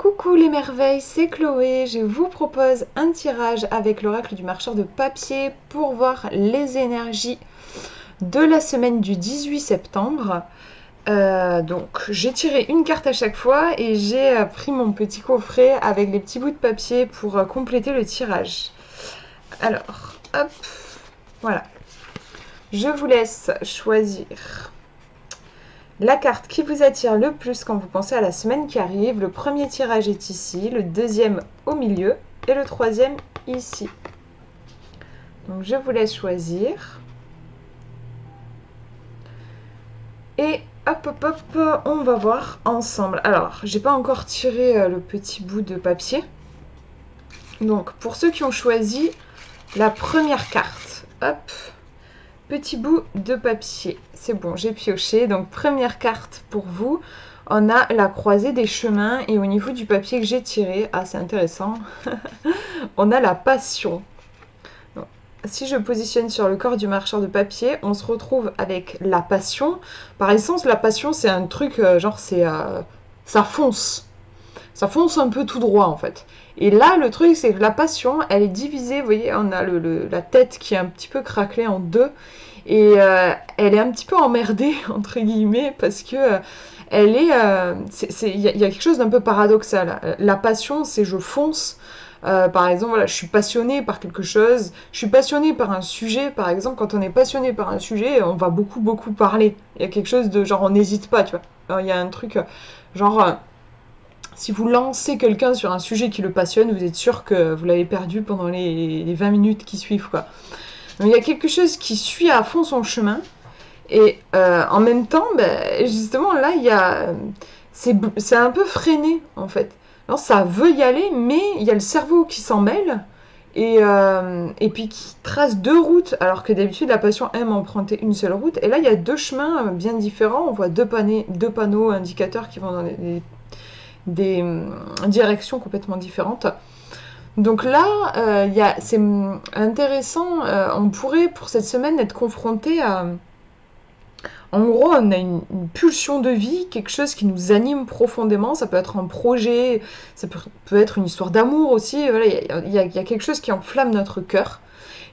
Coucou les merveilles, c'est Chloé. Je vous propose un tirage avec l'oracle du marcheur de papier pour voir les énergies de la semaine du 18 septembre. Donc j'ai tiré une carte à chaque fois et j'ai pris mon petit coffret avec les petits bouts de papier pour compléter le tirage. Alors, hop, voilà. Je vous laisse choisir la carte qui vous attire le plus quand vous pensez à la semaine qui arrive. Le premier tirage est ici, le deuxième au milieu et le troisième ici. Donc je vous laisse choisir. Et hop hop hop, on va voir ensemble. Alors, j'ai pas encore tiré le petit bout de papier. Donc pour ceux qui ont choisi la première carte, hop, petit bout de papier. C'est bon, j'ai pioché. Donc première carte pour vous, on a la croisée des chemins et au niveau du papier que j'ai tiré, ah c'est intéressant, on a la passion. Donc, si je positionne sur le corps du marcheur de papier, on se retrouve avec la passion. Par essence, la passion c'est un truc genre ça fonce. Ça fonce un peu tout droit en fait. Et là, le truc, c'est que la passion, elle est divisée. Vous voyez, on a la tête qui est un petit peu craquelée en deux. Et elle est un petit peu emmerdée, entre guillemets, parce que elle est... il y a quelque chose d'un peu paradoxal. La passion, c'est je fonce. Par exemple, voilà, je suis passionnée par quelque chose. Je suis passionnée par un sujet. Par exemple, quand on est passionné par un sujet, on va beaucoup, beaucoup parler. Il y a quelque chose de genre, on n'hésite pas, tu vois. Alors, il y a un truc genre... si vous lancez quelqu'un sur un sujet qui le passionne, vous êtes sûr que vous l'avez perdu pendant les 20 minutes qui suivent, quoi. Donc il y a quelque chose qui suit à fond son chemin. Et en même temps, justement, là, c'est un peu freiné, en fait. Alors, ça veut y aller, mais il y a le cerveau qui s'en mêle. Et puis qui trace deux routes, alors que d'habitude, la passion aime emprunter une seule route. Et là, il y a deux chemins bien différents. On voit deux panneaux indicateurs qui vont dans des directions complètement différentes. Donc là, c'est intéressant, on pourrait pour cette semaine être confronté à... En gros, on a une pulsion de vie, quelque chose qui nous anime profondément, ça peut être un projet, ça peut être une histoire d'amour aussi, voilà, il y a quelque chose qui enflamme notre cœur.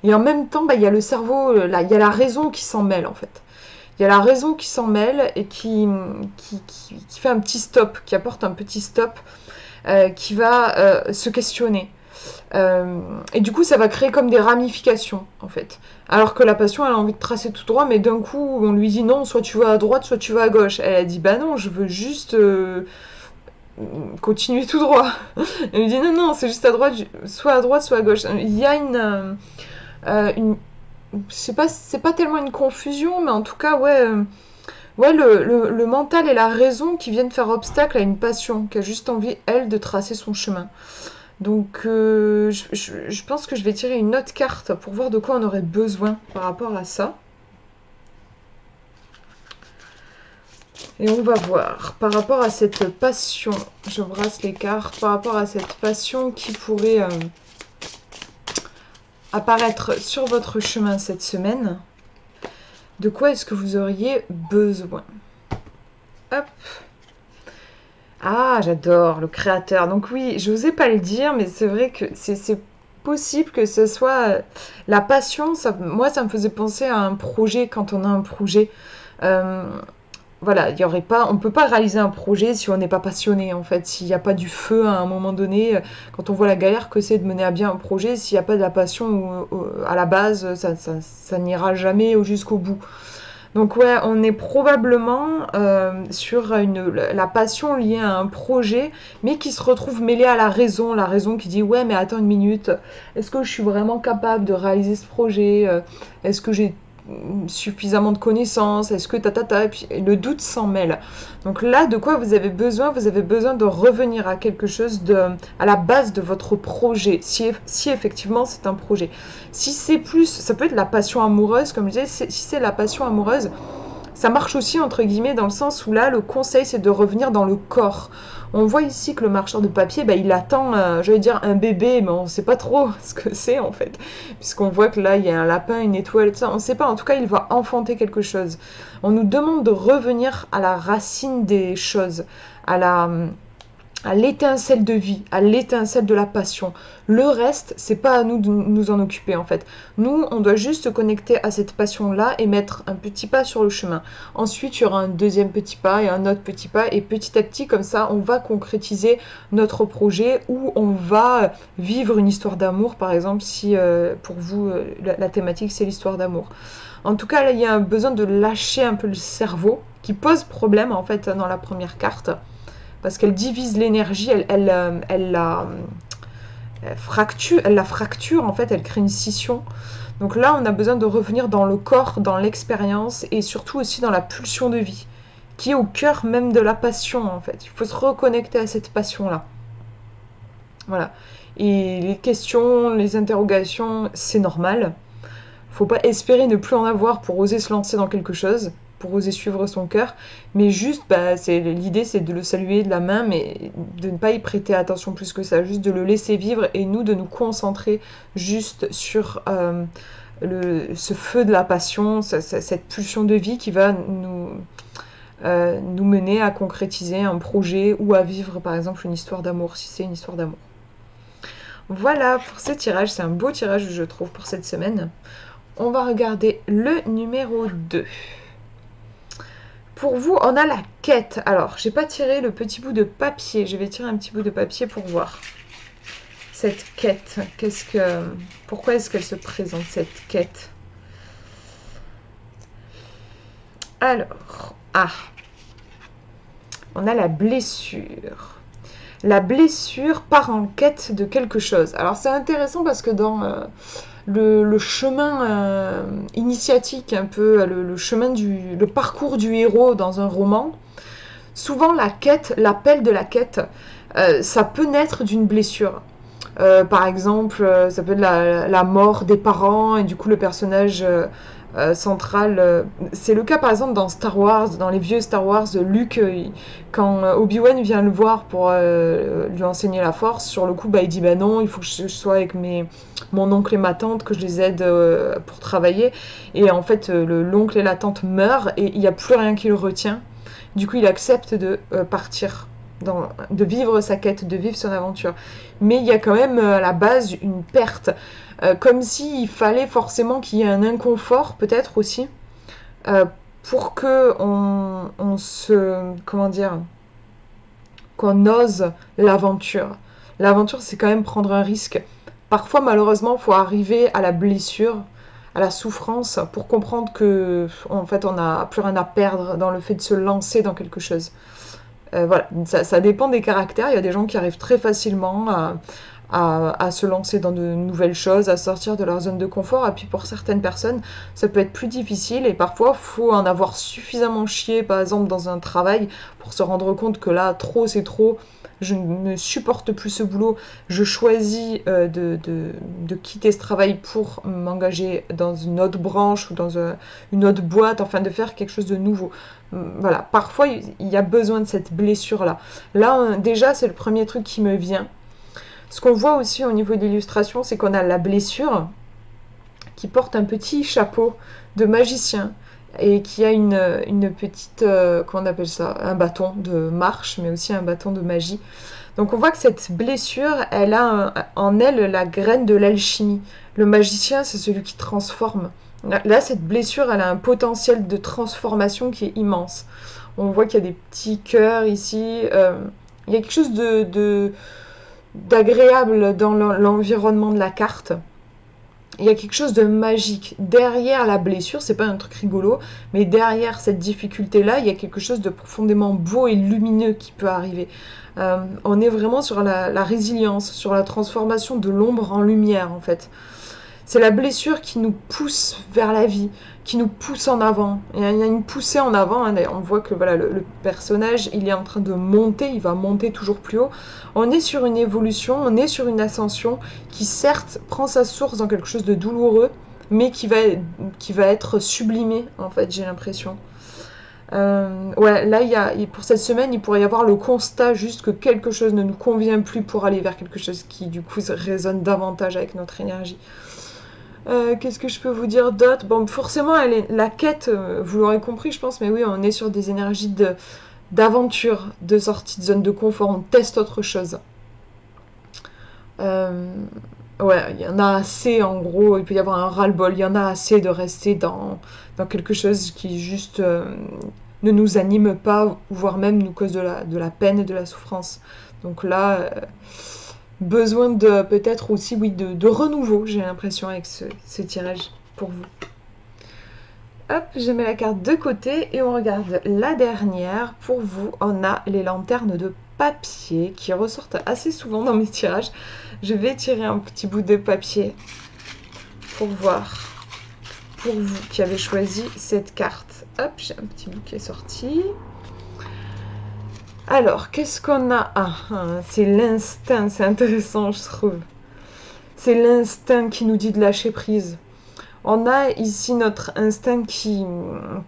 Et en même temps, il y a le cerveau, il y a la raison qui s'en mêle en fait. Il y a la raison qui s'en mêle et qui fait un petit stop, qui apporte un petit stop, qui va se questionner. Et du coup, ça va créer comme des ramifications, en fait. Alors que la passion, elle a envie de tracer tout droit, mais d'un coup, on lui dit non, soit tu vas à droite, soit tu vas à gauche. Elle a dit, bah non, je veux juste continuer tout droit. Elle lui dit, non, non, c'est juste à droite, soit à gauche. Il y a c'est pas tellement une confusion, mais en tout cas, ouais... ouais, le mental et la raison qui viennent faire obstacle à une passion, qui a juste envie, elle, de tracer son chemin. Donc, je pense que je vais tirer une autre carte pour voir de quoi on aurait besoin par rapport à ça. Et on va voir, par rapport à cette passion, je brasse les cartes, par rapport à cette passion qui pourrait apparaître sur votre chemin cette semaine, de quoi est-ce que vous auriez besoin? Hop. Ah, j'adore, le créateur. Donc oui, je n'osais pas le dire, mais c'est vrai que c'est possible que ce soit la passion. Moi, ça me faisait penser à un projet quand on a un projet. Euh, voilà, il y aurait pas, on ne peut pas réaliser un projet si on n'est pas passionné, en fait. S'il n'y a pas du feu à un moment donné, quand on voit la galère que c'est de mener à bien un projet, s'il n'y a pas de la passion à la base, ça n'ira jamais jusqu'au bout. Donc ouais, on est probablement sur la passion liée à un projet, mais qui se retrouve mêlée à la raison qui dit ouais mais attends une minute, est-ce que je suis vraiment capable de réaliser ce projet? Est-ce que j'ai suffisamment de connaissances? Est-ce que et puis le doute s'en mêle. Donc là, de quoi vous avez besoin? Vous avez besoin de revenir à quelque chose à la base de votre projet, si effectivement c'est un projet. Si c'est plus, ça peut être la passion amoureuse, comme je disais, si c'est la passion amoureuse, ça marche aussi entre guillemets dans le sens où là, le conseil c'est de revenir dans le corps. On voit ici que le marcheur de papier, il attend, j'allais dire un bébé, mais on ne sait pas trop ce que c'est en fait. Puisqu'on voit que là, il y a un lapin, une étoile, tout ça. On ne sait pas, en tout cas, il va enfanter quelque chose. On nous demande de revenir à la racine des choses, à à l'étincelle de vie, à l'étincelle de la passion. Le reste, c'est pas à nous de nous en occuper en fait. Nous, on doit juste se connecter à cette passion-là et mettre un petit pas sur le chemin. Ensuite, il y aura un deuxième petit pas et un autre petit pas et petit à petit, comme ça, on va concrétiser notre projet ou on va vivre une histoire d'amour, par exemple, si pour vous, la thématique, c'est l'histoire d'amour. En tout cas, là, il y a un besoin de lâcher un peu le cerveau qui pose problème en fait dans la première carte parce qu'elle divise l'énergie, elle la fracture en fait, elle crée une scission. Donc là, on a besoin de revenir dans le corps, dans l'expérience et surtout aussi dans la pulsion de vie, qui est au cœur même de la passion en fait. Il faut se reconnecter à cette passion-là. Voilà. Et les questions, les interrogations, c'est normal. Faut pas espérer ne plus en avoir pour oser se lancer dans quelque chose, pour oser suivre son cœur, mais juste, l'idée c'est de le saluer de la main, mais de ne pas y prêter attention plus que ça, juste de le laisser vivre et nous de nous concentrer juste sur ce feu de la passion, cette pulsion de vie qui va nous mener à concrétiser un projet ou à vivre par exemple une histoire d'amour, si c'est une histoire d'amour. Voilà pour ce tirage, c'est un beau tirage je trouve pour cette semaine. On va regarder le numéro 2. Pour vous, on a la quête. Alors, j'ai pas tiré le petit bout de papier. Je vais tirer un petit bout de papier pour voir. Cette quête, pourquoi est-ce qu'elle se présente, cette quête? Alors, on a la blessure. La blessure part en quête de quelque chose. Alors, c'est intéressant parce que dans le chemin initiatique, un peu le chemin le parcours du héros dans un roman, souvent la quête, l'appel de la quête, ça peut naître d'une blessure. Par exemple, ça peut être la mort des parents et du coup le personnage central. C'est le cas par exemple dans Star Wars, dans les vieux Star Wars, Luke, quand Obi-Wan vient le voir pour lui enseigner la force, sur le coup il dit bah non, il faut que je sois avec mon oncle et ma tante, que je les aide pour travailler. Et en fait l'oncle et la tante meurent et il n'y a plus rien qui le retient. Du coup il accepte de partir. De vivre sa quête, de vivre son aventure. Mais il y a quand même à la base une perte. Comme s'il fallait forcément qu'il y ait un inconfort, peut-être aussi, pour que qu'on ose l'aventure. L'aventure, c'est quand même prendre un risque. Parfois, malheureusement, il faut arriver à la blessure, à la souffrance, pour comprendre que, en fait, on n'a plus rien à perdre dans le fait de se lancer dans quelque chose. Voilà, ça dépend des caractères. Il y a des gens qui arrivent très facilement à se lancer dans de nouvelles choses, à sortir de leur zone de confort. Et puis pour certaines personnes, ça peut être plus difficile. Et parfois, il faut en avoir suffisamment chié, par exemple, dans un travail, pour se rendre compte que là, trop, c'est trop. Je ne supporte plus ce boulot. Je choisis de quitter ce travail pour m'engager dans une autre branche ou dans une autre boîte, enfin de faire quelque chose de nouveau. Voilà, parfois il y a besoin de cette blessure-là. Là, déjà, c'est le premier truc qui me vient. Ce qu'on voit aussi au niveau de l'illustration, c'est qu'on a la blessure qui porte un petit chapeau de magicien et qui a une petite, comment on appelle ça, un bâton de marche, mais aussi un bâton de magie. Donc on voit que cette blessure, elle a en elle la graine de l'alchimie. Le magicien, c'est celui qui transforme. Là, cette blessure, elle a un potentiel de transformation qui est immense. On voit qu'il y a des petits cœurs ici. Il y a quelque chose d'agréable dans l'environnement de la carte. Il y a quelque chose de magique. Derrière la blessure, c'est pas un truc rigolo, mais derrière cette difficulté-là, il y a quelque chose de profondément beau et lumineux qui peut arriver. On est vraiment sur la résilience, sur la transformation de l'ombre en lumière, en fait. C'est la blessure qui nous pousse vers la vie, qui nous pousse en avant. Il y a une poussée en avant. Hein. On voit que voilà, le personnage, il est en train de monter, il va monter toujours plus haut. On est sur une évolution, on est sur une ascension qui certes prend sa source dans quelque chose de douloureux, mais qui va être sublimé, en fait, j'ai l'impression. Ouais, là, pour cette semaine, il pourrait y avoir le constat juste que quelque chose ne nous convient plus pour aller vers quelque chose qui, du coup, résonne davantage avec notre énergie. Qu'est-ce que je peux vous dire d'autre? Bon, forcément, la quête, vous l'aurez compris, je pense, mais oui, on est sur des énergies d'aventure, de sortie de zone de confort, on teste autre chose. Ouais, il y en a assez en gros, il peut y avoir un ras-le-bol, il y en a assez de rester dans quelque chose qui juste ne nous anime pas, voire même nous cause de la peine et de la souffrance. Donc là, besoin de peut-être aussi, oui, de renouveau, j'ai l'impression, avec ce tirage pour vous. Hop, je mets la carte de côté et on regarde la dernière. Pour vous, on a les lanternes de papier qui ressortent assez souvent dans mes tirages. Je vais tirer un petit bout de papier pour voir, pour vous qui avez choisi cette carte. Hop, j'ai un petit bout qui est sorti. Alors, qu'est-ce qu'on a? C'est l'instinct, c'est intéressant, je trouve. C'est l'instinct qui nous dit de lâcher prise. On a ici notre instinct qui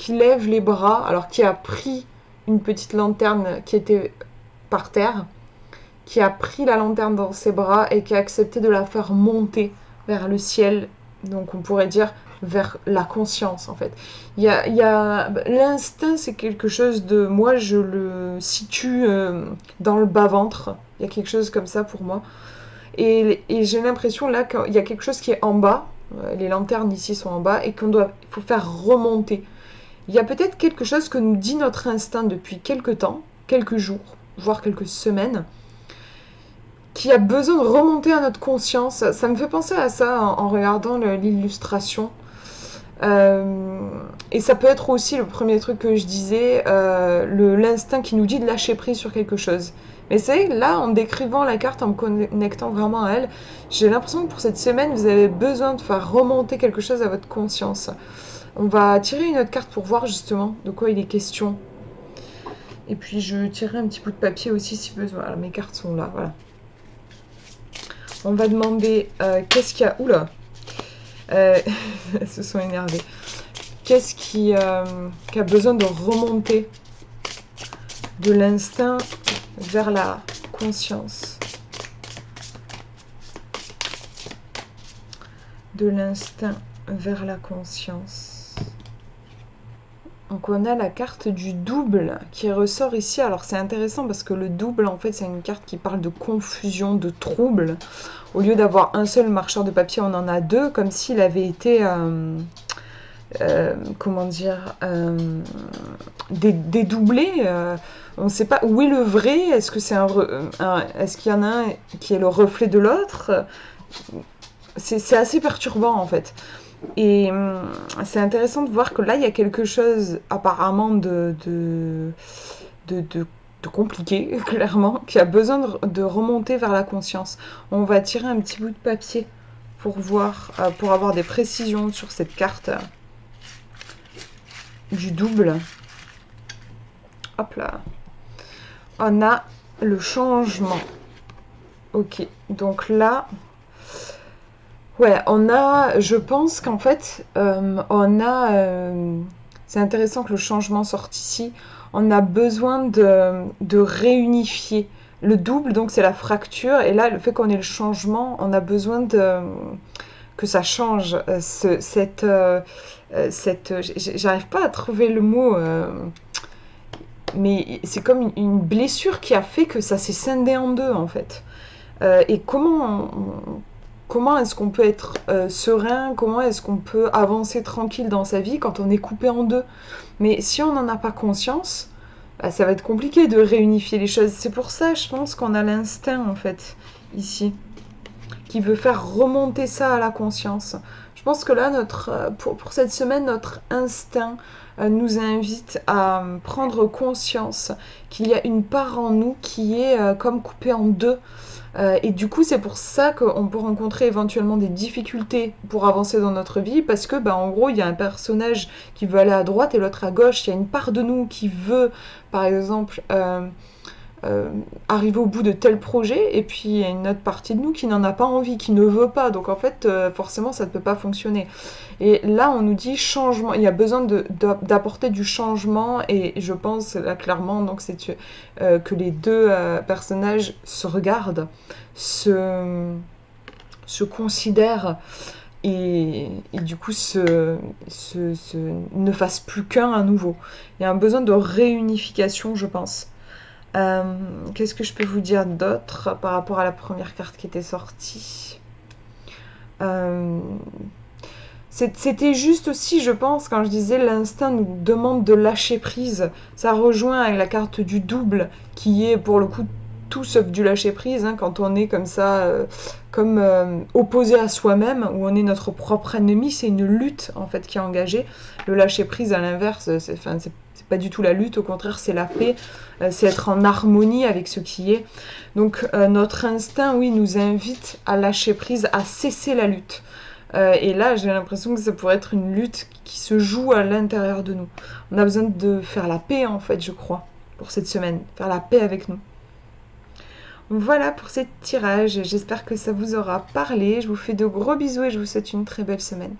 lève les bras, alors qui a pris une petite lanterne qui était par terre, qui a pris la lanterne dans ses bras et qui a accepté de la faire monter vers le ciel, donc on pourrait dire vers la conscience en fait. L'instinct, c'est quelque chose de... Moi, je le situe dans le bas-ventre, il y a quelque chose comme ça pour moi. Et j'ai l'impression là qu'il y a quelque chose qui est en bas, les lanternes ici sont en bas, et il faut faire remonter. Il y a peut-être quelque chose que nous dit notre instinct depuis quelques temps, quelques jours, voire quelques semaines, qui a besoin de remonter à notre conscience. Ça me fait penser à ça en regardant l'illustration. Et ça peut être aussi le premier truc que je disais, l'instinct qui nous dit de lâcher prise sur quelque chose. Mais c'est là, en décrivant la carte, en me connectant vraiment à elle, j'ai l'impression que pour cette semaine, vous avez besoin de faire remonter quelque chose à votre conscience. On va tirer une autre carte pour voir justement de quoi il est question. Et puis je tirerai un petit bout de papier aussi si besoin. Voilà, mes cartes sont là, voilà. On va demander qu'est-ce qu'il y a... Oula, elles se sont énervées. Qu'est-ce qui a besoin de remonter de l'instinct vers la conscience? De l'instinct vers la conscience. Donc on a la carte du double qui ressort ici. Alors c'est intéressant parce que le double, en fait, c'est une carte qui parle de confusion, de trouble. Au lieu d'avoir un seul marcheur de papier, on en a deux, comme s'il avait été... comment dire, dédoublé. On ne sait pas où est le vrai. Est-ce que c'est est-ce qu'il y en a un qui est le reflet de l'autre? C'est assez perturbant en fait. Et c'est intéressant de voir que là il y a quelque chose apparemment de compliqué, clairement, qui a besoin de remonter vers la conscience. On va tirer un petit bout de papier pour voir, pour avoir des précisions sur cette carte du double. Hop là. On a le changement. Ok, donc là, ouais, on a, je pense qu'en fait, on a, c'est intéressant que le changement sorte ici, on a besoin de réunifier. Le double, donc c'est la fracture, et là, le fait qu'on ait le changement, on a besoin que ça change, j'arrive pas à trouver le mot, mais c'est comme une blessure qui a fait que ça s'est scindé en deux en fait. Et comment est-ce qu'on peut être serein, comment est-ce qu'on peut avancer tranquille dans sa vie quand on est coupé en deux? Mais si on n'en a pas conscience, bah, ça va être compliqué de réunifier les choses. C'est pour ça, je pense qu'on a l'instinct en fait ici, qui veut faire remonter ça à la conscience. Je pense que là, pour cette semaine, notre instinct nous invite à prendre conscience qu'il y a une part en nous qui est comme coupée en deux. Et du coup, c'est pour ça qu'on peut rencontrer éventuellement des difficultés pour avancer dans notre vie, parce que, bah, en gros, il y a un personnage qui veut aller à droite et l'autre à gauche. Il y a une part de nous qui veut, par exemple, arriver au bout de tel projet, et puis il y a une autre partie de nous qui n'en a pas envie, qui ne veut pas. Donc en fait, forcément, ça ne peut pas fonctionner. Et là, on nous dit changement. Il y a besoin d'apporter du changement, et je pense là clairement, donc c'est que les deux personnages se regardent, se considèrent et du coup ne fasse plus qu'un à nouveau. Il y a un besoin de réunification, je pense. Qu'est-ce que je peux vous dire d'autre par rapport à la première carte qui était sortie? C'était juste aussi, je pense, quand je disais l'instinct nous demande de lâcher prise. Ça rejoint avec la carte du double, qui est pour le coup tout sauf du lâcher prise, hein, quand on est comme ça, opposé à soi-même, où on est notre propre ennemi, c'est une lutte en fait qui est engagée. Le lâcher prise, à l'inverse, c'est pas du tout la lutte, au contraire, c'est la paix, c'est être en harmonie avec ce qui est. Donc notre instinct, oui, nous invite à lâcher prise, à cesser la lutte. Et là, j'ai l'impression que ça pourrait être une lutte qui se joue à l'intérieur de nous. On a besoin de faire la paix, en fait, je crois, pour cette semaine. Faire la paix avec nous. Voilà pour ce tirage. J'espère que ça vous aura parlé. Je vous fais de gros bisous et je vous souhaite une très belle semaine.